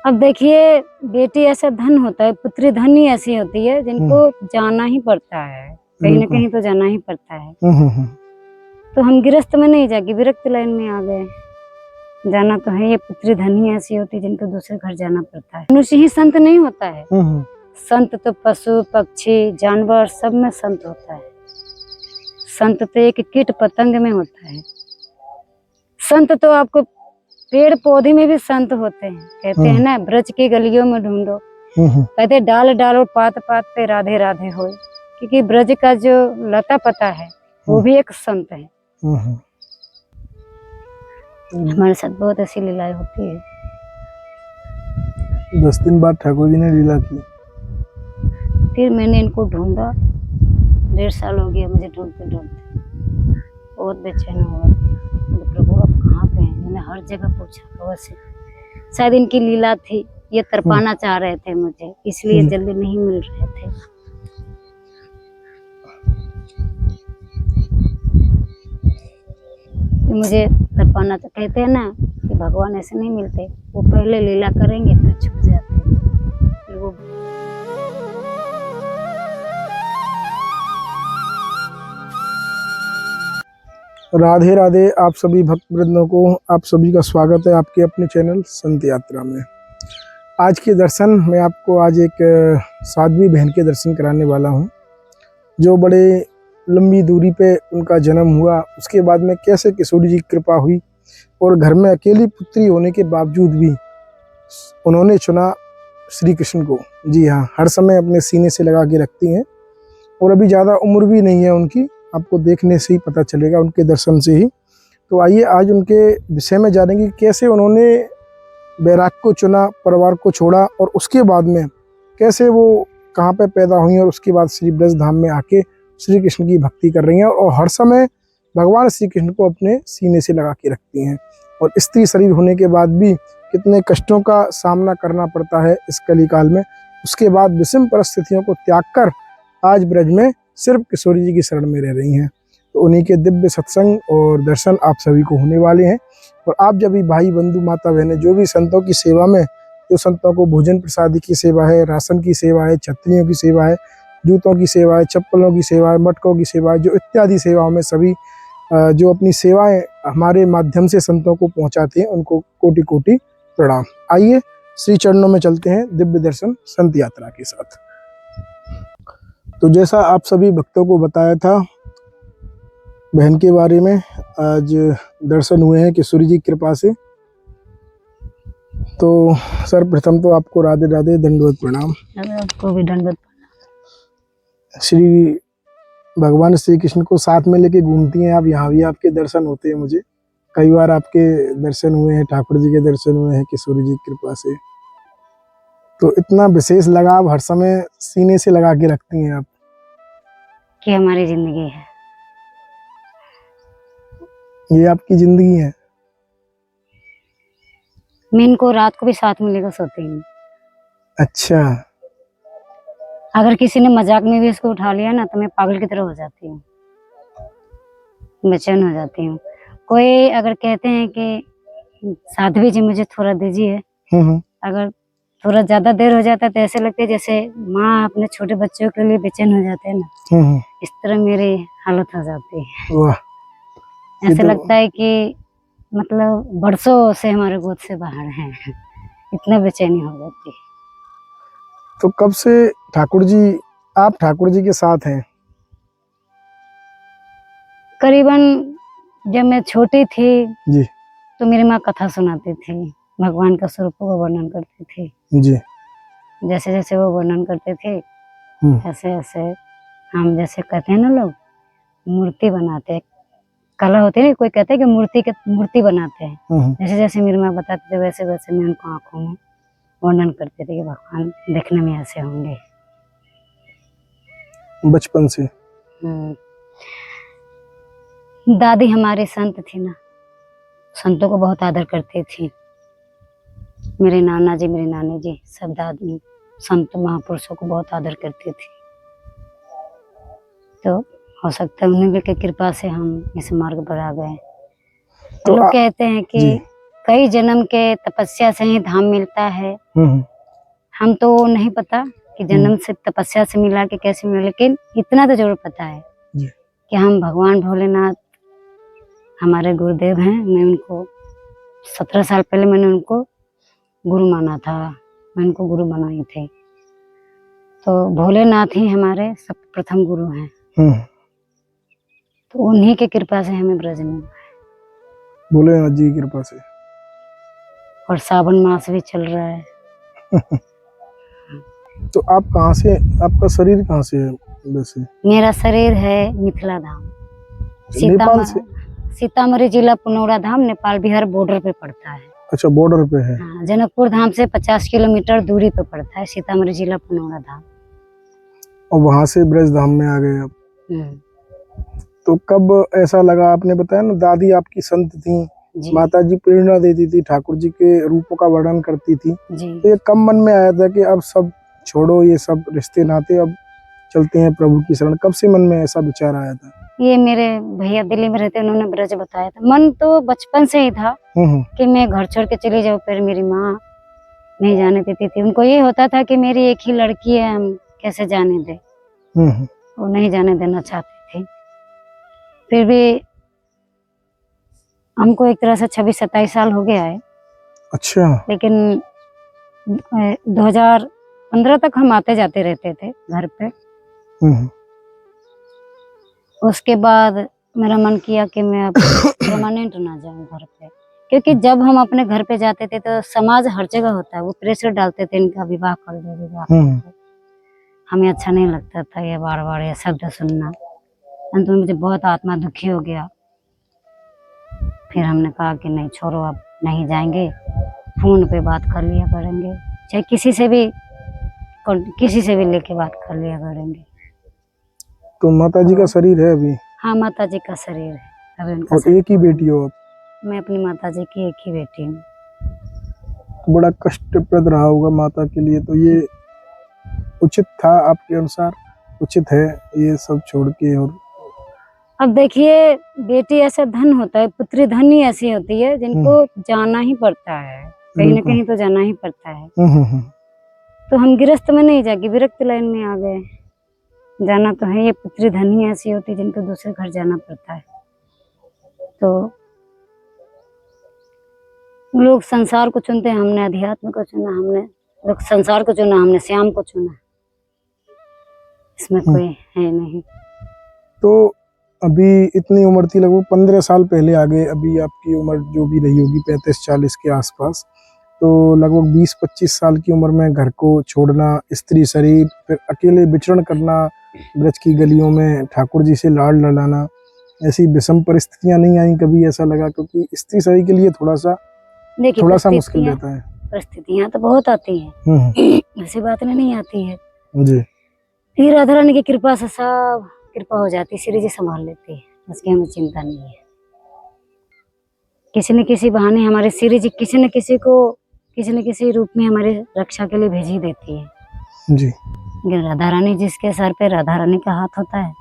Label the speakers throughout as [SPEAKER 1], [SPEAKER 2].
[SPEAKER 1] अब देखिए, बेटी ऐसा धन होता है, पुत्री धन ही ऐसी होती है जिनको जाना ही पड़ता है, कहीं ना कहीं तो जाना ही पड़ता है। तो हम गृहस्थ में नहीं जाके विरक्त लाइन में आ गए। जाना तो है, ये पुत्री धन ही ऐसी होती है जिनको दूसरे घर जाना पड़ता है। मनुष्य ही संत नहीं होता है। संत तो पशु पक्षी जानवर सब में संत होता है। संत तो एक कीट पतंग में होता है। संत तो आपको पेड़ पौधे में भी संत होते हैं। कहते हैं ना, ब्रज की गलियों में ढूंढो, कहते डाल डालो पात पात पे राधे राधे हो। क्योंकि ब्रज का जो लता पता है वो भी एक संत है। हमारे साथ बहुत ऐसी लीलाएं होती है।
[SPEAKER 2] 10 दिन बाद ठाकुर जी ने लीला की।
[SPEAKER 1] फिर मैंने इनको ढूंढा, 1.5 साल हो गया मुझे ढूंढते ढूंढते। बहुत बेचैन हुआ, प्रभु अब कहाँ पे हैं? मैंने हर जगह पूछा प्रभु से। शायद इनकी लीला थी, ये तरपाना चाह रहे थे मुझे, इसलिए जल्दी नहीं मिल रहे थे। मुझे तरपाना, तो कहते हैं ना कि भगवान ऐसे नहीं मिलते, वो पहले लीला करेंगे फिर छुप जाते हैं। फिर वो
[SPEAKER 2] राधे राधे आप सभी भक्त वृंदों को, आप सभी का स्वागत है आपके अपने चैनल संत यात्रा में। आज के दर्शन मैं आपको आज एक साध्वी बहन के दर्शन कराने वाला हूं, जो बड़े लंबी दूरी पे उनका जन्म हुआ। उसके बाद में कैसे किशोरी जी की कृपा हुई और घर में अकेली पुत्री होने के बावजूद भी उन्होंने चुना श्री कृष्ण को। जी हाँ, हर समय अपने सीने से लगा के रखती हैं और अभी ज़्यादा उम्र भी नहीं है उनकी, आपको देखने से ही पता चलेगा, उनके दर्शन से ही। तो आइए आज उनके विषय में जानेंगे कैसे उन्होंने बैराग को चुना, परिवार को छोड़ा और उसके बाद में कैसे वो कहाँ पे पैदा हुई और उसके बाद श्री ब्रज धाम में आके श्री कृष्ण की भक्ति कर रही हैं और हर समय भगवान श्री कृष्ण को अपने सीने से लगा के रखती हैं। और स्त्री शरीर होने के बाद भी कितने कष्टों का सामना करना पड़ता है इस कली काल में। उसके बाद विषम परिस्थितियों को त्याग कर आज ब्रज में सिर्फ किशोरी जी की शरण में रह रही हैं। तो उन्हीं के दिव्य सत्संग और दर्शन आप सभी को होने वाले हैं। और आप जब भी भाई बंधु माता बहनें जो भी संतों की सेवा में, जो संतों को भोजन प्रसादी की सेवा है, राशन की सेवा है, छत्रियों की सेवा है, जूतों की सेवा है, चप्पलों की सेवा है, मटकों की सेवा है, जो इत्यादि सेवाओं में सभी जो अपनी सेवाएं हमारे माध्यम से संतों को पहुंचाते हैं, उनको कोटि कोटि प्रणाम। आइए श्री चरणों में चलते हैं दिव्य दर्शन संत यात्रा के साथ। तो जैसा आप सभी भक्तों को बताया था बहन के बारे में, आज दर्शन हुए हैं किशोरी जी की कृपा से। तो सर्वप्रथम तो आपको राधे राधे, दंडवत प्रणाम।
[SPEAKER 1] आपको भी दंडवत।
[SPEAKER 2] श्री भगवान श्री कृष्ण को साथ में लेके घूमती हैं आप, यहाँ भी आपके दर्शन होते हैं। मुझे कई बार आपके दर्शन हुए हैं, ठाकुर जी के दर्शन हुए हैं किशोरी जी की कृपा से। तो इतना विशेष लगाव हर समय सीने से लगा के रखती हैं आप
[SPEAKER 1] कि हमारी जिंदगी है,
[SPEAKER 2] ये आपकी जिंदगी है।
[SPEAKER 1] मैं इनको रात को भी साथ में लेकर सोती हूँ।
[SPEAKER 2] अच्छा,
[SPEAKER 1] अगर किसी ने मजाक में भी इसको उठा लिया ना तो मैं पागल की तरह हो जाती हूँ, बेचैन हो जाती हूँ। कोई अगर कहते हैं कि साध्वी जी मुझे थोड़ा दीजिए, अगर थोड़ा ज्यादा देर हो जाता है तो ऐसे लगता है जैसे माँ अपने छोटे बच्चों के लिए बेचैन हो जाते हैं ना, इस तरह मेरी हालत हो जाती है।
[SPEAKER 2] वाह,
[SPEAKER 1] ऐसे लगता है कि मतलब बरसों से हमारे गोद से बाहर हैं, इतना बेचैनी हो जाती है।
[SPEAKER 2] तो कब से आप ठाकुर जी के साथ हैं?
[SPEAKER 1] करीबन जब मैं छोटी थी
[SPEAKER 2] जी
[SPEAKER 1] तो मेरी माँ कथा सुनाती थी, भगवान का स्वरूपों का वर्णन करती थी।
[SPEAKER 2] जी,
[SPEAKER 1] जैसे जैसे वो वर्णन करते थे ऐसे ऐसे हम, जैसे कहते हैं ना लोग मूर्ति बनाते हैं, कला होती है ना, कोई कहते हैं कि मूर्ति बनाते हैं। जैसे जैसे मेरी माँ बताते थे वैसे वैसे मैं उनको आंखों में वर्णन करते थे कि भगवान देखने में ऐसे होंगे,
[SPEAKER 2] बचपन से।
[SPEAKER 1] दादी हमारी संत थी ना, संतों को बहुत आदर करती थी। मेरे नाना जी, मेरी नानी जी सब दादी संत महापुरुषों को बहुत आदर करती थी। तो हो सकता है उन्हीं की कृपा से हम इस मार्ग पर आ गए। तो लोग कहते हैं कि कई जन्म के तपस्या से ही धाम मिलता है। हम तो नहीं पता कि जन्म से तपस्या से मिला कि कैसे मिला, लेकिन इतना तो जरूर पता है
[SPEAKER 2] जी।
[SPEAKER 1] कि हम भगवान भोलेनाथ हमारे गुरुदेव हैं। मैं उनको 17 साल पहले मैंने उनको गुरु माना था, मैं उनको गुरु बनाई थी। तो भोलेनाथ ही हमारे सब प्रथम गुरु हैं। तो उन्हीं की कृपा से हमें ब्रज मिला है।
[SPEAKER 2] भोलेनाथ जी की कृपा से।
[SPEAKER 1] और सावन मास भी चल रहा है।
[SPEAKER 2] तो आप कहाँ से, आपका शरीर कहाँ से है वैसे?
[SPEAKER 1] मेरा शरीर है मिथिला धाम,
[SPEAKER 2] नेपाल से?
[SPEAKER 1] सीतामढ़ी जिला पुनौरा धाम, नेपाल बिहार बॉर्डर पे पड़ता है।
[SPEAKER 2] अच्छा, बॉर्डर पे है।
[SPEAKER 1] हाँ, जनकपुर धाम से 50 किलोमीटर दूरी पे पड़ता है सीतामढ़ी जिला पुनौरा धाम।
[SPEAKER 2] और वहां से ब्रज धाम में आ गए आप। तो कब ऐसा लगा? आपने बताया ना दादी आपकी संत थी, माता जी प्रेरणा देती थी, ठाकुर जी के रूपों का वर्णन करती थी, तो ये कब मन में आया था कि अब सब छोड़ो ये सब रिश्ते नाते, अब चलते हैं प्रभु की शरण? कब से मन में ऐसा विचार आया था?
[SPEAKER 1] ये मेरे भैया दिल्ली में रहते, उन्होंने ब्रज बताया था। मन तो बचपन से ही था कि मैं घर छोड़ के चली जाऊँ, पर मेरी माँ नहीं जाने देती थी। उनको ये होता था कि मेरी एक ही लड़की है, हम कैसे जाने दे, वो नहीं जाने देना चाहती थी। फिर भी हमको एक तरह से 26-27 साल हो गया है। अच्छा। लेकिन 2015 तक हम आते जाते रहते थे घर पे। उसके बाद मेरा मन किया कि मैं अब परमानेंट ना जाऊं घर पे, क्योंकि जब हम अपने घर पे जाते थे तो समाज हर जगह होता है, वो प्रेशर डालते थे, इनका विवाह कर दो, विवाह कर दो। हमें अच्छा नहीं लगता था ये बार बार ये शब्द सुनना। अंत में मुझे बहुत आत्मा दुखी हो गया। फिर हमने कहा कि नहीं छोड़ो, अब नहीं जाएंगे, फोन पे बात कर लिया करेंगे, चाहे किसी से भी लेके बात कर लिया करेंगे।
[SPEAKER 2] तो माता जी का शरीर है अभी? हाँ,
[SPEAKER 1] माता जी का शरीर है अभी। उनका
[SPEAKER 2] और एक ही बेटी हो आप?
[SPEAKER 1] मैं अपनी माता जी की एक ही बेटी हूँ।
[SPEAKER 2] तो बड़ा कष्टप्रद रहा होगा माता के लिए, तो ये उचित था आपके अनुसार? उचित है ये सब छोड़ के? और
[SPEAKER 1] अब देखिए, बेटी ऐसा धन होता है, पुत्री धन ही ऐसी होती है जिनको जाना ही पड़ता है, कहीं ना कहीं तो जाना ही पड़ता है। तो हम गृहस्थ में नहीं जाके विरक्त लाइन में आ गए। जाना तो है, ये पुत्री धन ही ऐसी होती है जिनको दूसरे घर जाना पड़ता है। तो लोग संसार को चुनते हैं, हमने अध्यात्म को चुना। लोग संसार को चुना, हमने श्याम को चुना। इसमें कोई है नहीं।
[SPEAKER 2] तो अभी इतनी उम्र थी, लगभग 15 साल पहले आ गए। अभी आपकी उम्र जो भी रही होगी 35-40 के आसपास, तो लगभग 20-25 साल की उम्र में घर को छोड़ना, स्त्री शरीर, फिर अकेले विचरण करना ब्रज की गलियों में, ठाकुर जी से लाड़ लड़ाना, ऐसी विषम परिस्थितियां नहीं आई कभी? ऐसा लगा? क्योंकि स्त्री शरीर के लिए थोड़ा सा मुश्किल रहता है।
[SPEAKER 1] परिस्थितियां तो बहुत आती हैं, ऐसी बात नहीं आती है
[SPEAKER 2] जी।
[SPEAKER 1] फिर राधा रानी की कृपा से सब कृपा हो जाती, श्री जी संभाल लेती है, उसकी हमें चिंता नहीं है। किसी न किसी बहाने हमारे श्री जी किसी न किसी रूप में हमारे रक्षा के लिए भेज ही देती है
[SPEAKER 2] जी।
[SPEAKER 1] राधा रानी जिसके सर पे राधा रानी का हाथ होता है,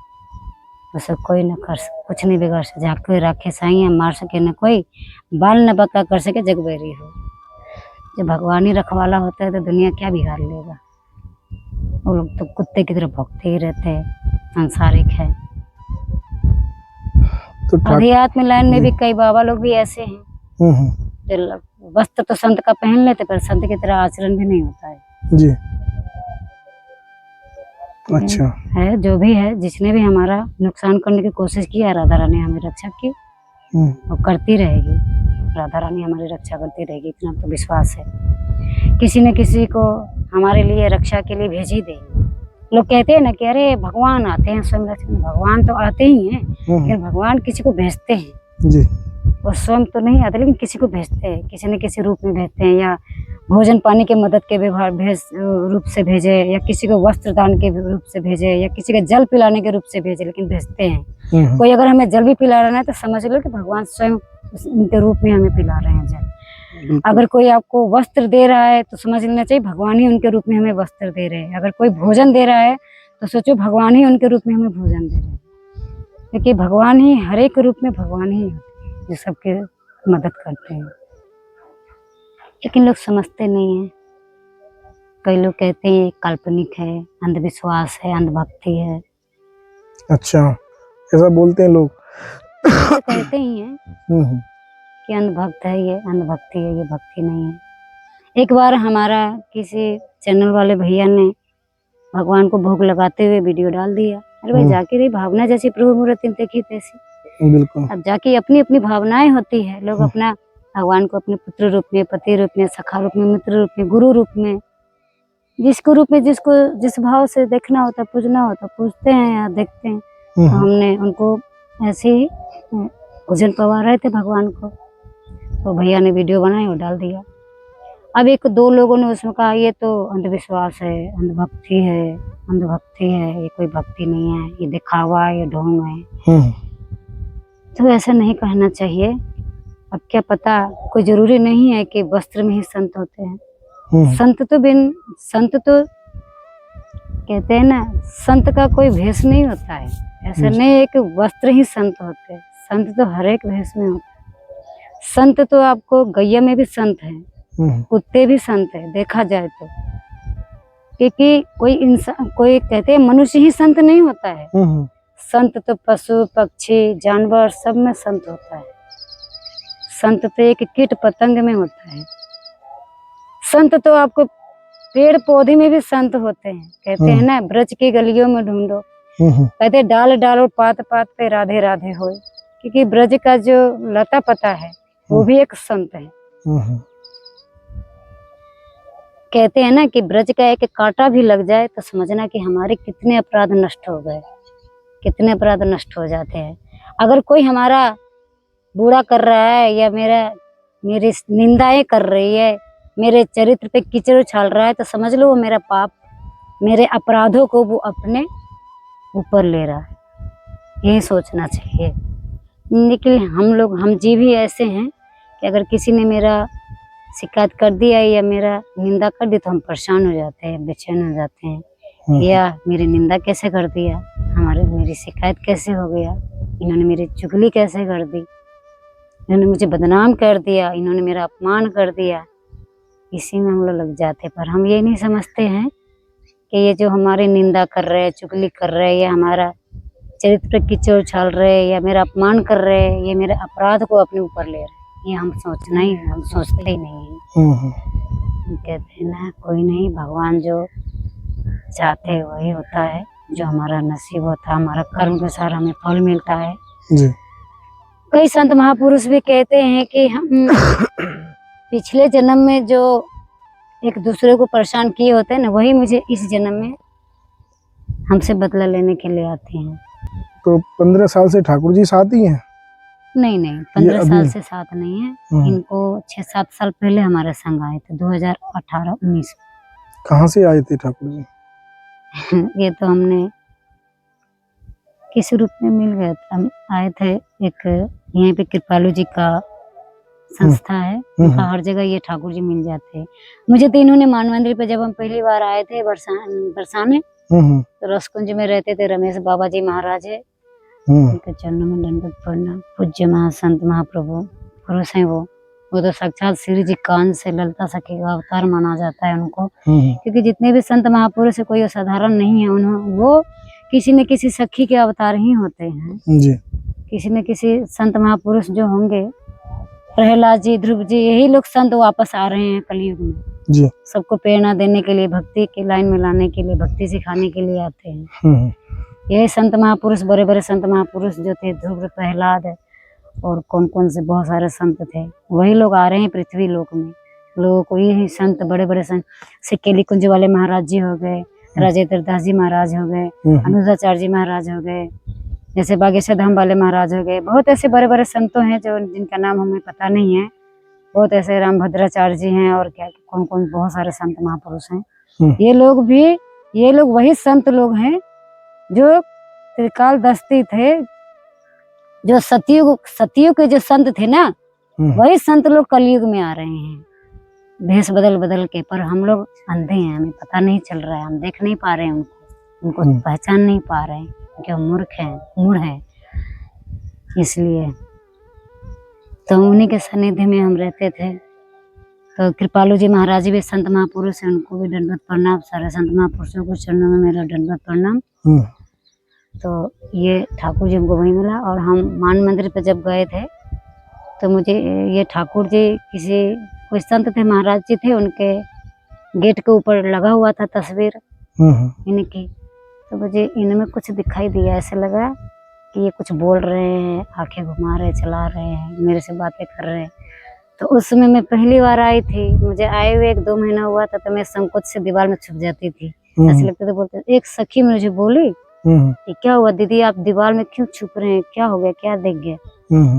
[SPEAKER 1] उसे कोई न कुछ नहीं बिगाड़ सके। जहाँ कोई राखे साइया मार सके न कोई, बाल न बका कर सके जग बैरी हो। जब भगवान ही रखवाला होता है तो दुनिया क्या बिगाड़ लेगा। वो लोग तो कुत्ते की तरह भौंकते ही रहते हैं, सांसारिक है। तो अध्यात्म लाइन में भी कई बाबा लोग भी ऐसे हैं जो वस्त्र तो संत का पहन लेते, पर संत की तरह आचरण भी नहीं होता है
[SPEAKER 2] जी। अच्छा
[SPEAKER 1] है। जो भी है, जिसने भी हमारा नुकसान करने की कोशिश की है, राधा रानी हमें रक्षा की और करती रहेगी। राधा रानी हमारी रक्षा करती रहेगी, इतना तो विश्वास है। किसी न किसी को हमारे लिए रक्षा के लिए भेज ही देगी। लोग कहते हैं ना कि अरे भगवान आते हैं स्वयं रक्षा। भगवान तो आते ही हैं, लेकिन भगवान किसी को भेजते हैं जी। वो स्वयं तो नहीं आते, लेकिन किसी को भेजते हैं, किसी न किसी रूप में भेजते हैं। या भोजन पानी के मदद के व्यवहार रूप से भेजे, या किसी को वस्त्र दान के रूप से भेजे, या किसी को जल पिलाने के रूप से भेजे, लेकिन भेजते हैं। कोई अगर हमें जल भी पिला रहा है तो समझ लो कि भगवान स्वयं उनके रूप में हमें पिला रहे हैं जल। अगर कोई आपको वस्त्र दे रहा है तो समझ लेना चाहिए भगवान ही उनके रूप में हमें वस्त्र दे रहे हैं। अगर कोई भोजन दे रहा है तो सोचो भगवान ही उनके रूप में हमें भोजन दे रहे हैं। क्योंकि भगवान ही हर एक रूप में भगवान ही होते हैं जो सबके मदद करते हैं। लेकिन लोग समझते नहीं हैं। कई लोग कहते हैं ये काल्पनिक है, अंधविश्वास है, अंधभक्ति है।
[SPEAKER 2] अच्छा, ऐसा बोलते हैं लोग।
[SPEAKER 1] ऐसा कहते ही हैं
[SPEAKER 2] हम्म,
[SPEAKER 1] कि अंधभक्त है, ये अंधभक्ति है, ये भक्ति नहीं है। एक बार हमारा किसी चैनल वाले भैया ने भगवान को भोग लगाते हुए वीडियो डाल दिया। अरे भाई, जाके रही भावना जैसी प्रभु मूर्ति देखी तैसी।
[SPEAKER 2] बिल्कुल।
[SPEAKER 1] अब जाके अपनी अपनी भावनाएं होती है। लोग अपना भगवान को अपने पुत्र रूप में, पति रूप में, सखा रूप में, मित्र रूप में, गुरु रूप में, जिसको रूप में जिसको जिस भाव से देखना होता, पूजना होता, पूजते हैं या देखते हैं। तो हमने उनको ऐसे ही भोजन पवा रहे थे भगवान को, तो भैया ने वीडियो बनाई और डाल दिया। अब एक दो लोगों ने उसमें कहा ये तो अंधविश्वास है, अंधभक्ति है, अंधभक्ति है, ये कोई भक्ति नहीं है, ये दिखावा है, ये ढोंग है। तो ऐसा नहीं कहना चाहिए। अब क्या पता, कोई जरूरी नहीं है कि वस्त्र में ही संत होते हैं। संत तो कहते हैं ना, संत का कोई भेष नहीं होता है। ऐसा नहीं है कि वस्त्र ही संत होते हैं। संत तो हर एक भेष में होता है। संत तो आपको गैया में भी संत है, कुत्ते भी संत है, देखा जाए तो। क्योंकि कोई इंसान, कोई कहते हैं मनुष्य ही संत नहीं होता है। संत तो पशु पक्षी जानवर सब में संत होता है। संत तो एक कीट पतंग में होता है। संत तो आपको पेड़ पौधे में भी संत होते हैं। कहते हैं ना, ब्रज की गलियों में ढूंढो, कहते डाल डालो पात पात पे राधे राधे होए। क्योंकि ब्रज का जो लता पता है वो भी एक संत है। कहते हैं ना कि ब्रज का एक कांटा भी लग जाए तो समझना कि हमारे कितने अपराध नष्ट हो गए, कितने अपराध नष्ट हो जाते हैं। अगर कोई हमारा बुरा कर रहा है या मेरी निंदाएं कर रही है, मेरे चरित्र पे कीचड़ उछाल रहा है, तो समझ लो वो मेरा पाप, मेरे अपराधों को वो अपने ऊपर ले रहा है। यही सोचना चाहिए। लेकिन हम जीव ही ऐसे हैं कि अगर किसी ने मेरा शिकायत कर दिया या मेरा निंदा कर दी तो हम परेशान हो जाते हैं, बेचैन हो जाते हैं। या मेरी निंदा कैसे कर दिया, मेरी शिकायत कैसे हो गया, इन्होंने मेरी चुगली कैसे कर दी, इन्होंने मुझे बदनाम कर दिया, इन्होंने मेरा अपमान कर दिया। इसी में हम लोग लग जाते। पर हम ये नहीं समझते हैं कि ये जो हमारी निंदा कर रहे हैं, चुगली कर रहे हैं, या हमारा चरित्र पर कीचड़ उछाल रहे हैं, या मेरा अपमान कर रहे हैं, ये मेरे अपराध को अपने ऊपर ले रहे हैं। ये हम सोचते ही नहीं है। कहते हैं ना, कोई नहीं, भगवान जो चाहते हैं वही होता है, जो हमारा नसीब होता है, हमारा कर्म के सारा हमें फल मिलता है जी। कई संत महापुरुष भी कहते हैं कि हम पिछले जन्म में जो एक दूसरे को परेशान किए होते हैं ना, वही मुझे इस जन्म में हमसे बदला लेने के लिए आते हैं।
[SPEAKER 2] तो 15 साल से ठाकुर जी साथ ही हैं?
[SPEAKER 1] नहीं, 15 साल से साथ नहीं है। इनको 6-7 साल पहले हमारे संग आए थे, 2018-19।
[SPEAKER 2] कहाँ से आए थे ठाकुर जी?
[SPEAKER 1] ये तो हमने किस रूप में मिल गए थे। हम आए थे, एक यहीं पे कृपालु जी का संस्था है, हर जगह ये ठाकुर जी मिल जाते हैं। मुझे तो इन्होंने मान मंदिर पे जब हम पहली बार आए थे बरसाने, तो रसकुंज में रहते थे रमेश बाबा जी महाराज है, उनके चरणों में दंडवत प्रणाम। पूज्य महासंत महाप्रभु पुरुष हैं वो तो साक्षात श्री जी कान से ललता सखी का अवतार माना जाता है उनको। क्योंकि जितने भी संत महापुरुष है, कोई असाधारण नहीं है। वो किसी न किसी सखी के अवतार ही होते हैं जी। किसी न किसी संत महापुरुष जो होंगे, प्रहलाद जी, ध्रुव जी, यही लोग संत वापस आ रहे हैं कलयुग में जी। सबको प्रेरणा देने के लिए, भक्ति की लाइन में लाने के लिए, भक्ति सिखाने के लिए आते हैं। यही संत महापुरुष, बड़े बड़े संत महापुरुष जो थे, ध्रुव, प्रहलाद और कौन से बहुत सारे संत थे, वही लोग आ रहे हैं पृथ्वी लोक में। लोगों को यही संत, बड़े बड़े संत, सिक्केली कुंज वाले महाराज जी हो गए, राजेंद्र दास जी महाराज हो गए, अनुराचार्य जी महाराज हो गए, जैसे बागेश्वर धाम वाले महाराज हो गए। बहुत ऐसे बड़े बड़े संतों हैं जो जिनका नाम हमें पता नहीं है। बहुत ऐसे रामभद्राचार्य जी हैं और क्या कौन बहुत सारे संत महापुरुष हैं। ये लोग वही संत लोग हैं जो त्रिकाल दस्ती थे, जो सतयुग के जो संत थे ना, वही संत लोग कलयुग में आ रहे हैं भेष बदल बदल के। पर हम लोग अंधे हैं, हमें पता नहीं चल रहा है, हम देख नहीं पा रहे हैं उनको पहचान नहीं पा रहे हैं, क्योंकि हम मूढ़ हैं। इसलिए तो उन्हीं के सानिध्य में हम रहते थे। तो कृपालु जी महाराज जी भी संत महापुरुष है, उनको भी दंडवत प्रणाम। सारे संत महापुरुषों को चरणों में मेरा दंडवत प्रणाम। तो ये ठाकुर जी हमको वहीं मिला। और हम मान मंदिर पे जब गए थे तो मुझे ये ठाकुर जी किसी कोई संत थे, महाराज जी थे, उनके गेट के ऊपर लगा हुआ था तस्वीर इनकी। तो मुझे इनमें कुछ दिखाई दिया, ऐसे लगा कि ये कुछ बोल रहे हैं, आंखें घुमा रहे, चला रहे हैं, मेरे से बातें कर रहे हैं। तो उस समय मैं पहली बार आई थी, मुझे आए हुए 1-2 महीना हुआ था। तो मैं संकोच से दीवार में छुप जाती थी, ऐसे लगता था। बोलते एक सखी मुझे बोली कि क्या हुआ दीदी, आप दीवार में क्यों छुप रहे हैं, क्या हो गया, क्या देख गए?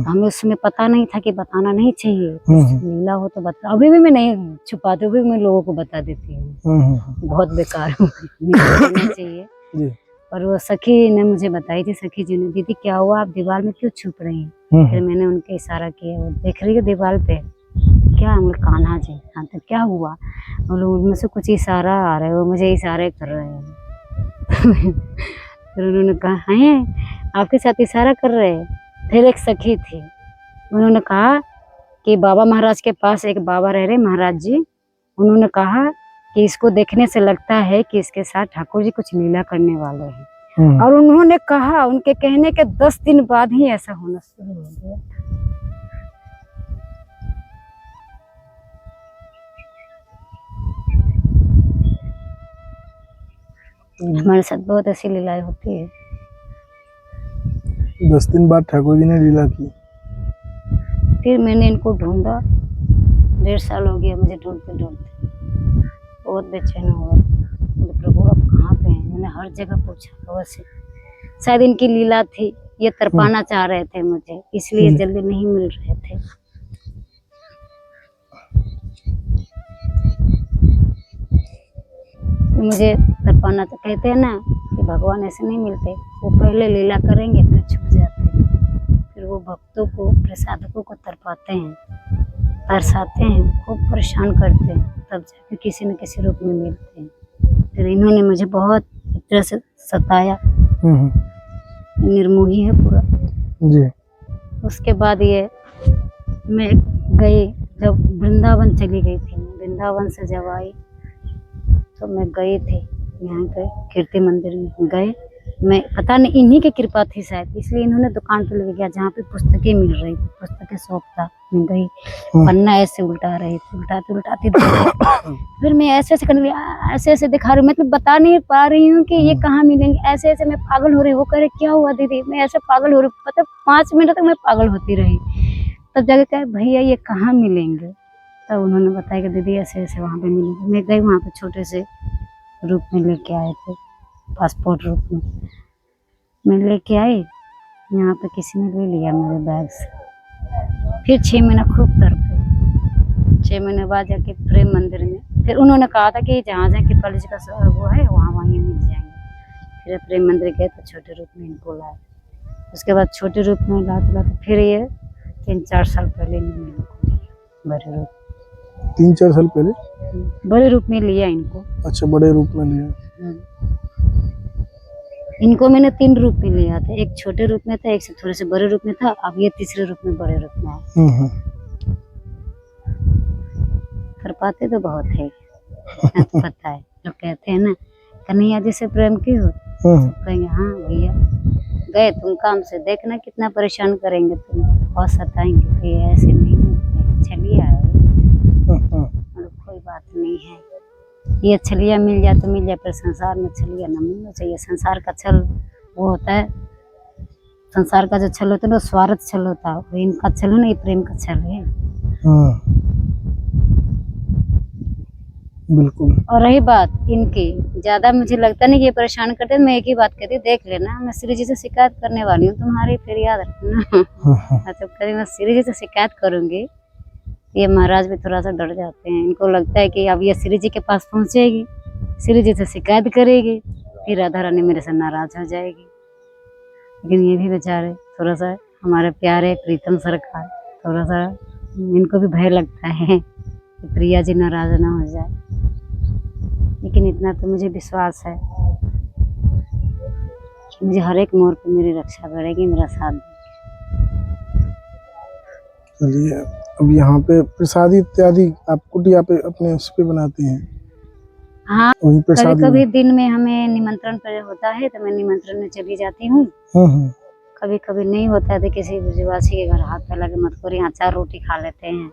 [SPEAKER 1] हमें उसमें पता नहीं था कि बताना नहीं चाहिए, कुछ लीला हो तो बता। अभी भी मैं नहीं छुपाती, अभी मैं लोगों को बता देती हूँ। बहुत बेकार नहीं चाहिए। पर वो सखी ने मुझे बताई थी, सखी जी ने, दीदी क्या हुआ, आप दीवार में क्यों छुप रही हैं? फिर मैंने उनके इशारा किया, वो देख रही है दीवार पे, क्या? हम लोग कान्हा जी। हाँ, तो क्या हुआ? वो लोग उनमें से कुछ इशारा आ रहे हैं, वो मुझे इशारे कर रहे हैं। फिर उन्होंने कहा, हैं आपके साथ इशारा कर रहे हैं? फिर एक सखी थी, उन्होंने कहा कि बाबा महाराज के पास एक बाबा रह रहे, महाराज जी। उन्होंने कहा कि इसको देखने से लगता है कि इसके साथ ठाकुर जी कुछ लीला करने वाले हैं। और उन्होंने कहा, उनके कहने के 10 दिन बाद ही ऐसा होना शुरू हो गया। हमारे साथ बहुत ऐसी लीलाएं होती है।
[SPEAKER 2] 10 दिन बाद ठाकुर जी ने लीला की।
[SPEAKER 1] फिर मैंने इनको ढूंढा, 1.5 साल हो गया मुझे ढूंढते ढूंढते, बहुत बेचैन हो गया। प्रभु आप कहाँ पे हैं? मैंने हर जगह पूछा। वैसे शायद इनकी लीला थी, ये तरपाना चाह रहे थे मुझे, इसलिए जल्दी नहीं मिल रहे थे। मुझे तरपाना तो कहते हैं ना कि भगवान ऐसे नहीं मिलते, वो पहले लीला करेंगे फिर छुप जाते हैं। फिर वो भक्तों को, प्रसादकों को तरपाते हैं, तरसाते हैं, खूब परेशान करते हैं, तब जाके किसी न किसी रूप में मिलते हैं। फिर इन्होंने मुझे बहुत एक तरह से सताया, निर्मोही है पूरा
[SPEAKER 2] जी।
[SPEAKER 1] उसके बाद ये मैं गई, जब वृंदावन चली गई थी, वृंदावन से जब आई तो मैं गई थी यहाँ पे कीर्ति मंदिर में गए। मैं पता नहीं इन्हीं की कृपा थी शायद, इसलिए इन्होंने दुकान पे लेके गया जहाँ पे पुस्तकें मिल रही थी, पुस्तकें शॉप था। मैं गई, पन्ना ऐसे उल्टा रही थी, उल्टाती फिर मैं ऐसे करने लगी, ऐसे दिखा रही हूँ, मतलब बता नहीं पा रही हूँ कि ये कहाँ मिलेंगे। ऐसे मैं पागल हो रही। वो कह रहे क्या हुआ दीदी? मैं ऐसे पागल हो रही, मतलब 5 मिनट तक मैं पागल होती रही। तब जाके कहे भैया ये कहाँ मिलेंगे? तब उन्होंने बताया कि दीदी ऐसे वहाँ पे मिलेंगे। मैं गई, वहाँ पे छोटे से रूप में लेके आए थे, पासपोर्ट रूप में मैं लेके आई। यहाँ पे किसी ने ले लिया मेरे बैग से। फिर 6 महीना खूब तड़पे। 6 महीने बाद जाके प्रेम मंदिर में फिर उन्होंने कहा था कि जहाँ कृपालु जी का वो है वहाँ मिल जाएंगे। फिर प्रेम मंदिर गए तो छोटे रूप में इनको लाए। उसके बाद छोटे रूप में लाते फिर ये 3-4 साल पहले बड़े रूप
[SPEAKER 2] 3-4 साल पहले
[SPEAKER 1] बड़े रूप में लिया इनको।
[SPEAKER 2] अच्छा, बड़े रूप में लिया।
[SPEAKER 1] इनको मैंने 3 रूप में लिया था, एक छोटे रूप में था, एक से थोड़े से बड़े रूप में था, अब ये तीसरे रूप में बड़े रूप में है। कर पाते तो बहुत है, तो पता है। लोग कहते हैं ना कन्हैया जी से प्रेम की हो, कहेंगे हाँ भैया गए तुम काम से, देखना कितना परेशान करेंगे तुम, बहुत सताएंगे। तो ये ऐसे नहीं होते, चलिए आए, कोई बात नहीं है। ये छलिया मिल जाए तो मिल जाए, पर संसार में छलिया ना मिलना चाहिए। संसार का छल वो होता है, संसार का जो छल होता है ना स्वार्थ छल होता है, वो इनका छल है ना, ये प्रेम का छल है।
[SPEAKER 2] बिल्कुल।
[SPEAKER 1] और रही बात इनकी, ज्यादा मुझे लगता नहीं कि ये परेशान करते। मैं एक ही बात कहती, देख लेना मैं श्री जी से शिकायत करने वाली हूँ तुम्हारी, फिर याद रखना। मतलब कभी मैं श्री जी से शिकायत करूंगी, ये महाराज भी थोड़ा सा डर जाते हैं। इनको लगता है कि अब ये श्री जी के पास पहुंचेगी, श्री जी से शिकायत करेगी, फिर राधा रानी मेरे से नाराज हो जाएगी। लेकिन ये भी बेचारे थोड़ा सा हमारे प्यारे प्रीतम सरकार, थोड़ा सा इनको भी भय लगता है कि प्रिया जी नाराज ना हो जाए। लेकिन इतना तो मुझे विश्वास है कि मुझे हर एक मोड़ पे मेरी रक्षा करेगी, मेरा साथ देगी।
[SPEAKER 2] चलिए अब यहाँ पे प्रसादी इत्यादि आप कुटिया पे अपने उस पे बनाते हैं?
[SPEAKER 1] हाँ,
[SPEAKER 2] वहीं
[SPEAKER 1] कभी
[SPEAKER 2] प्रसादी
[SPEAKER 1] कभी दिन में हमें निमंत्रण पर होता है तो मैं निमंत्रण में चली जाती हूँ।
[SPEAKER 2] हम्म।
[SPEAKER 1] कभी कभी नहीं होता है तो किसी ब्रजवासी के घर हाथ फैला के मटकोरी अचार रोटी खा लेते हैं,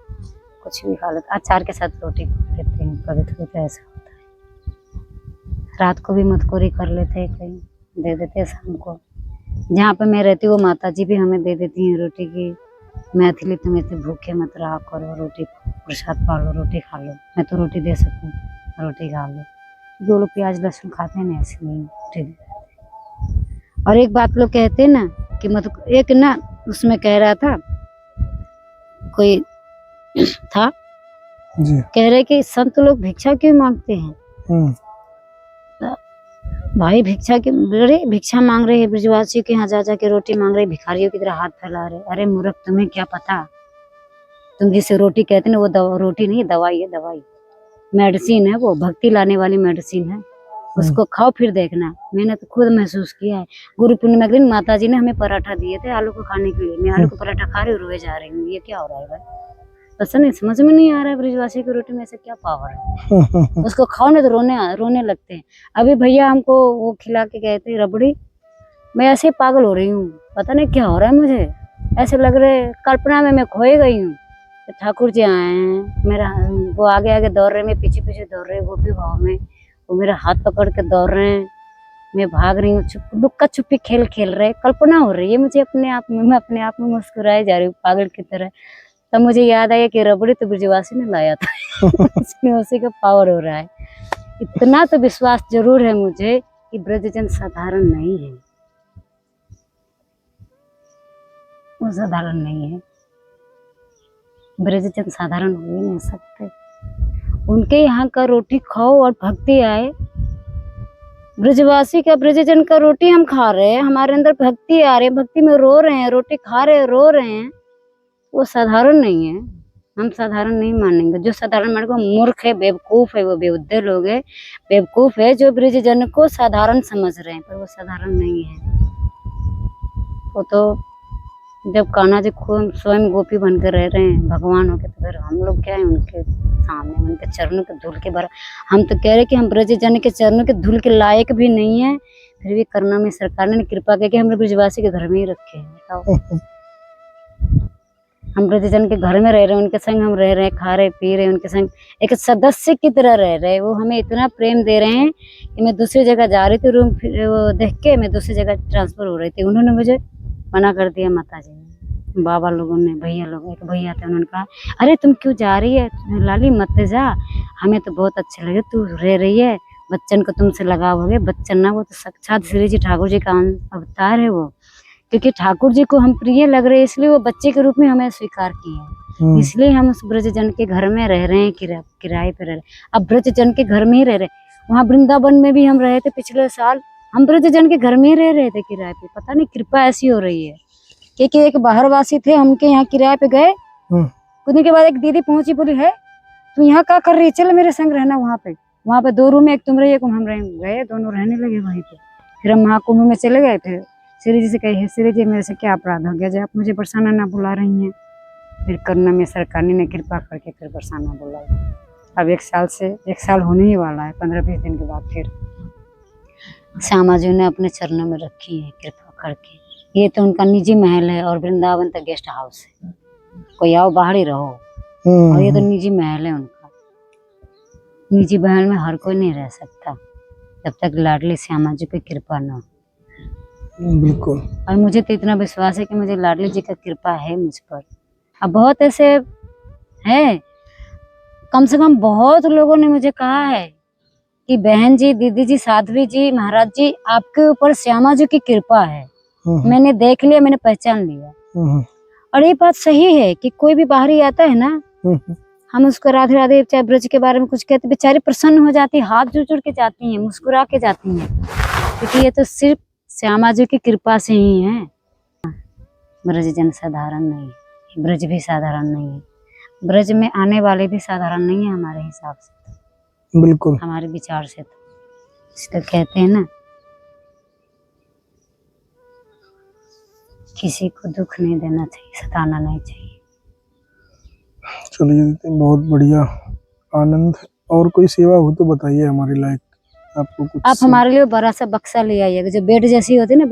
[SPEAKER 1] कुछ भी खा लेते, अचार के साथ रोटी खा लेते हैं। कभी कभी तो ऐसा होता है। रात को भी मटकोरी कर लेते हैं, कहीं दे देते हैं शाम को। जहाँ पे मैं रहती हूँ वो माता जी भी हमें दे देती हैं रोटी की, मैथिली तुम इतने भूखे मत रहा करो, रोटी प्रसाद पालो, रोटी खा लो। मैं तो रोटी दे सकूँ, रोटी खा लो। जो लोग प्याज लहसुन खाते हैं ना, इसलिए ठीक है। और एक बात लोग कहते हैं ना कि मतलब एक ना उसमें कह रहा था कोई था,
[SPEAKER 2] जी।
[SPEAKER 1] कह रहे कि संत लोग भिक्षा क्यों मांगते हैं? भाई भिक्षा की, अरे भिक्षा मांग रहे हैं ब्रजवासियों के यहाँ जा जाके रोटी मांग रहे, भिखारियों की तरह हाथ फैला रहे। अरे मूर्ख, तुम्हें क्या पता? तुम जिसे रोटी कहते हैं ना वो रोटी नहीं, दवाई है, दवाई मेडिसिन है, वो भक्ति लाने वाली मेडिसिन है। उसको खाओ फिर देखना। मैंने तो खुद महसूस किया है। गुरु पूर्णिमा के दिन माता जी ने हमें पराठा दिए थे आलू को खाने के लिए। मैं आलू को पराठा खा रही हूँ, रोए जा रही हूँ। ये क्या हो रहा है भाई? पता नहीं, समझ में नहीं आ रहा है ब्रजवासी की रोटी में ऐसा क्या पावर है। उसको खाओ ना तो रोने लगते हैं। अभी भैया हमको वो खिला के गए थे रबड़ी, मैं ऐसे ही पागल हो रही हूँ। पता नहीं क्या हो रहा है मुझे, ऐसे लग रहे कल्पना में मैं खोई गई हूँ। ठाकुर जी आए हैं, मेरा वो आगे आगे दौड़ रहे, मैं पीछे पीछे दौड़ रही, गोपी भाव में वो मेरा हाथ पकड़ के दौड़ रहे हैं, मैं भाग रही हूँ, लुक्का छुपी खेल खेल रहे। कल्पना हो रही है मुझे अपने आप में, मैं अपने आप में मुस्कुराए जा रही हूँ पागल की तरह। तब मुझे याद आया कि रबड़ी तो ब्रजवासी ने लाया था। उसमें उसी का पावर हो रहा है। इतना तो विश्वास जरूर है मुझे कि ब्रजजन साधारण नहीं है, वो साधारण नहीं है। ब्रजजन साधारण हो ही नहीं सकते। उनके यहाँ का रोटी खाओ और भक्ति आए। ब्रजवासी का, ब्रजजन का रोटी हम खा रहे हैं, हमारे अंदर भक्ति आ रही है, भक्ति में रो रहे हैं, रोटी खा रहे हैं, रो रहे हैं, वो साधारण नहीं है। हम साधारण नहीं मानेंगे। जो साधारण मानेगा मूर्ख है, बेवकूफ है, वो बेहुदे लोग है, बेवकूफ है जो ब्रजजन को साधारण समझ रहे हैं, पर वो साधारण नहीं है। वो तो जब कान्हा जी खुद स्वयं गोपी बनकर रह रहे हैं, भगवान हो के, तो फिर हम लोग क्या है उनके सामने, उनके चरणों के धूल के भरा। हम तो कह रहे कि हम ब्रजजन के चरणों के धूल के लायक भी नहीं है, फिर भी करना में सरकार ने कृपा करके हम लोग ब्रजवासी के घर में ही रखे हैं। बताओ, हम ब्रजजन के घर में रह रहे हैं, उनके संग हम रह रहे हैं, खा रहे पी रहे, उनके संग एक सदस्य की तरह रह रहे। वो हमें इतना प्रेम दे रहे हैं कि मैं दूसरी जगह जा रही थी, रूम वो देख के मैं दूसरी जगह ट्रांसफर हो रही थी, उन्होंने मुझे मना कर दिया। माता जी ने, बाबा लोगों ने, भैया लोग, एक भैया थे, उन्होंने कहा अरे तुम क्यों जा रही है लाली, मत जा, हमें तो बहुत अच्छे लगे तू रह रही है, बच्चन को तुमसे लगाव हो गया। बच्चन ना, वो तो साक्षात श्री जी ठाकुर जी का अवतार है वो, क्योंकि ठाकुर जी को हम प्रिय लग रहे हैं, इसलिए वो बच्चे के रूप में हमें स्वीकार किए हैं। इसलिए हम उस ब्रजजन के घर में रह रहे हैं, किराए पे रह रहे हैं। अब ब्रजजन के घर में ही रह रहे। वहाँ वृंदावन में भी हम रहे थे पिछले साल, हम ब्रजजन के घर में ही रह रहे थे किराए पे। पता नहीं कृपा ऐसी हो रही है, क्योंकि एक बाहरवासी थे, हमके यहाँ किराए पे गए, कुछ दिन के बाद एक दीदी पहुंची, बोली है तू यहाँ क्या कर रही है, चल मेरे संग रहना वहाँ पे 2 रूम है, एक तुम रही, एक हम रहे। गए, दोनों रहने लगे वहीं पे। फिर हम महाकुंभ में चले गए। फिर श्री जी से कहे, श्री जी मेरे से क्या अपराध हो गया जो आप मुझे बरसाना ना बुला रही हैं? फिर करुणा में सरकार ने कृपा करके फिर बरसाना बुलाई। अब 1 साल होने ही वाला है, 15-20 दिन के बाद फिर श्यामा जी ने अपने चरणों में रखी है कृपा करके। ये तो उनका निजी महल है और वृंदावन तो गेस्ट हाउस है, कोई आओ बाहर ही रहो। और ये तो निजी महल है उनका। निजी महल में हर कोई नहीं रह सकता जब तक लाडली श्यामा जी की कृपा न हो।
[SPEAKER 2] बिल्कुल।
[SPEAKER 1] और मुझे तो इतना विश्वास है कि मुझे लाडली जी का कृपा है मुझ पर। अब बहुत ऐसे है, कम से कम बहुत लोगों ने मुझे कहा है कि बहन जी, दीदी जी, साध्वी जी, महाराज जी, आपके ऊपर श्यामा जी की कृपा है। मैंने देख लिया, मैंने पहचान लिया। और ये बात सही है कि कोई भी बाहरी आता है ना, हम उसको राधे राधे चाहे ब्रज के बारे में कुछ कहते, बेचारी प्रसन्न हो जाती है, हाथ जोड़ के जाती हैं, मुस्कुरा के जाती हैं, क्योंकि ये तो सिर्फ श्यामा जी की कृपा से ही है। ब्रजजन साधारण नहीं है, ब्रज भी साधारण नहीं है, ब्रज में आने वाले भी साधारण नहीं है हमारे हिसाब से,
[SPEAKER 2] बिल्कुल, हमारे
[SPEAKER 1] विचार से। तो इसलिए कहते हैं ना, किसी को दुख नहीं देना चाहिए, सताना नहीं चाहिए।
[SPEAKER 2] चलिए दीदी, बहुत बढ़िया, आनंद। और कोई सेवा हो तो बताइए हमारे लायक, आपको कुछ
[SPEAKER 1] आप हमारे लिए बड़ा सा बक्सा ले आइएगा, जो बेड जैसी होती है ना,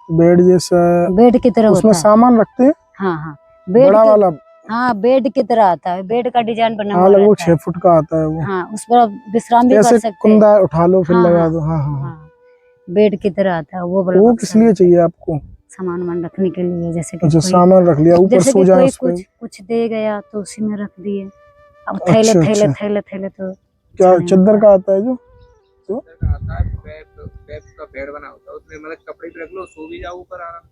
[SPEAKER 2] बेड जैसा,
[SPEAKER 1] बेड की तरह
[SPEAKER 2] उसमें
[SPEAKER 1] होता है।
[SPEAKER 2] सामान रखते हैं,
[SPEAKER 1] हाँ हाँ, बेड
[SPEAKER 2] बड़ा
[SPEAKER 1] की,
[SPEAKER 2] वाला।
[SPEAKER 1] हाँ बेड की तरह आता है, बेड का डिजाइन बना
[SPEAKER 2] हाँ,
[SPEAKER 1] हुआ
[SPEAKER 2] लगभग
[SPEAKER 1] रहता
[SPEAKER 2] 6
[SPEAKER 1] है।
[SPEAKER 2] फुट का आता है वो।
[SPEAKER 1] हाँ, उस पर आप विश्राम भी कर
[SPEAKER 2] ऐसे
[SPEAKER 1] सकते हैं।
[SPEAKER 2] कुंदा उठा लो फिर
[SPEAKER 1] हाँ
[SPEAKER 2] लगा
[SPEAKER 1] हाँ
[SPEAKER 2] दो। हाँ हाँ हाँ।
[SPEAKER 1] हाँ, बेड की तरह आता है वो बड़ा
[SPEAKER 2] वो
[SPEAKER 1] बक्सा
[SPEAKER 2] किस लिए चाहिए आपको?
[SPEAKER 1] सामान वामान रखने के लिए, जैसे कि
[SPEAKER 2] अच्छा,
[SPEAKER 1] कोई,
[SPEAKER 2] सामान रख लिया, ऊपर
[SPEAKER 1] जैसे
[SPEAKER 2] सो
[SPEAKER 1] कि
[SPEAKER 2] जाए
[SPEAKER 1] कोई
[SPEAKER 2] उस पे।
[SPEAKER 1] कुछ दे गया तो उसी में रख दिए। अब थैले
[SPEAKER 2] अच्छा
[SPEAKER 1] थैले
[SPEAKER 2] अच्छा,
[SPEAKER 1] थैले थैले तो
[SPEAKER 2] क्या
[SPEAKER 1] अच्छा नहीं
[SPEAKER 2] चद्दर
[SPEAKER 1] लगता।
[SPEAKER 2] का आता है जो? तो
[SPEAKER 3] आता है, पैप का बेड बना होता है, उसमें मतलब कपड़े भी रख लो, सो भी जाओ ऊपर आराम।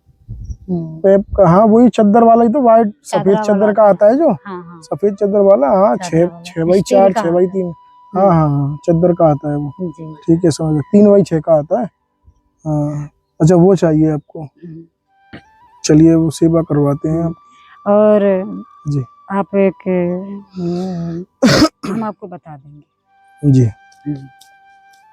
[SPEAKER 2] पेप का, हाँ वही चद्दर वाला ही तो, वाइट सफेद
[SPEAKER 1] चादरा
[SPEAKER 2] चद्दर
[SPEAKER 1] वाला
[SPEAKER 2] का आता है जो,
[SPEAKER 1] हाँ हाँ,
[SPEAKER 2] सफेद चद्दर वाला। हाँ,
[SPEAKER 1] चादरा
[SPEAKER 2] 6
[SPEAKER 1] वाला
[SPEAKER 2] 6x4
[SPEAKER 1] स्टील का
[SPEAKER 2] 6x3। हाँ
[SPEAKER 1] हम्म,
[SPEAKER 2] हाँ हाँ, चद्दर का आता है वो।
[SPEAKER 1] जी।
[SPEAKER 2] ठीक है, समझ गया, 3x6 का आता है। हाँ, अच्छा वो चाहिए आपको। चलिए वो सेवा करवाते हैं आप।
[SPEAKER 1] और
[SPEAKER 2] जी
[SPEAKER 1] आप एक हम आपको बता देंगे।
[SPEAKER 2] जी,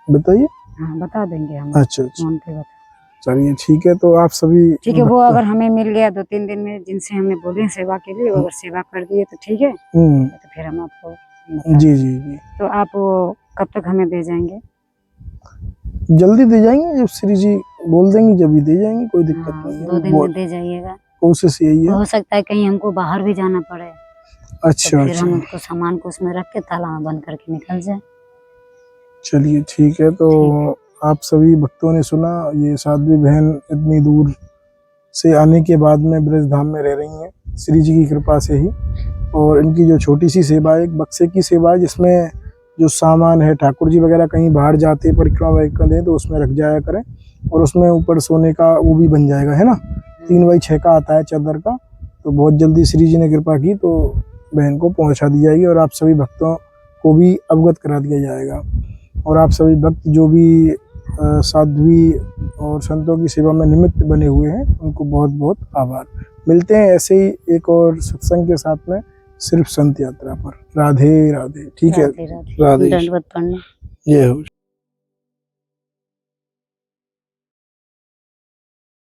[SPEAKER 2] बताइए।
[SPEAKER 1] हाँ बता देंगे हम,
[SPEAKER 2] अच्छा अच्छा,
[SPEAKER 1] फोन पे बता।
[SPEAKER 2] चलिए ठीक है, तो आप सभी
[SPEAKER 1] ठीक है, वो
[SPEAKER 2] भक्तों-
[SPEAKER 1] अगर हमें मिल गया 2-3 दिन में, जिनसे हमने बोले हैं सेवा के लिए, वो अगर सेवा कर दिए तो ठीक है, तो फिर हम आपको बता
[SPEAKER 2] जी
[SPEAKER 1] देंगे।
[SPEAKER 2] जी जी,
[SPEAKER 1] तो आप वो कब तक हमें दे जाएंगे?
[SPEAKER 2] जल्दी दे जाएंगे, जब श्री जी बोल देंगी जब भी दे जाएंगे, कोई दिक्कत
[SPEAKER 1] हाँ,
[SPEAKER 2] नहीं है।
[SPEAKER 1] 2 दिन में दे जाइएगा।
[SPEAKER 2] कोशिश यही है।
[SPEAKER 1] हो सकता है कहीं हमको बाहर भी जाना पड़े, तो
[SPEAKER 2] अच्छा
[SPEAKER 1] फिर हम
[SPEAKER 2] अच्छा,
[SPEAKER 1] उसको सामान को उसमें रख के ताला में बंद करके निकल जाए।
[SPEAKER 2] चलिए ठीक है। तो आप सभी भक्तों ने सुना, ये साध्वी बहन इतनी दूर से आने के बाद में ब्रज धाम में रह रही हैं श्री जी की कृपा से ही। और इनकी जो छोटी सी सेवा है, एक बक्से की सेवा है, जिसमें जो सामान है, ठाकुर जी वगैरह कहीं बाहर जाते परिक्रमा वगैरह दें तो उसमें रख जाया करें, और उसमें ऊपर सोने का वो भी बन जाएगा, है ना। 3x6 का आता है चादर का। तो बहुत जल्दी श्री जी ने कृपा की तो बहन को पहुंचा दी जाएगी, और आप सभी भक्तों को भी अवगत करा दिया जाएगा। और आप सभी भक्त जो भी साध्वी और संतों की सेवा में निमित्त बने हुए हैं, उनको बहुत बहुत आभार। मिलते हैं ऐसे ही एक और सत्संग के साथ में, सिर्फ संत यात्रा पर। राधे राधे। ठीक है,
[SPEAKER 1] राधे राधे,
[SPEAKER 2] राधे।
[SPEAKER 1] दंडवत प्रणाम।
[SPEAKER 2] जय हो।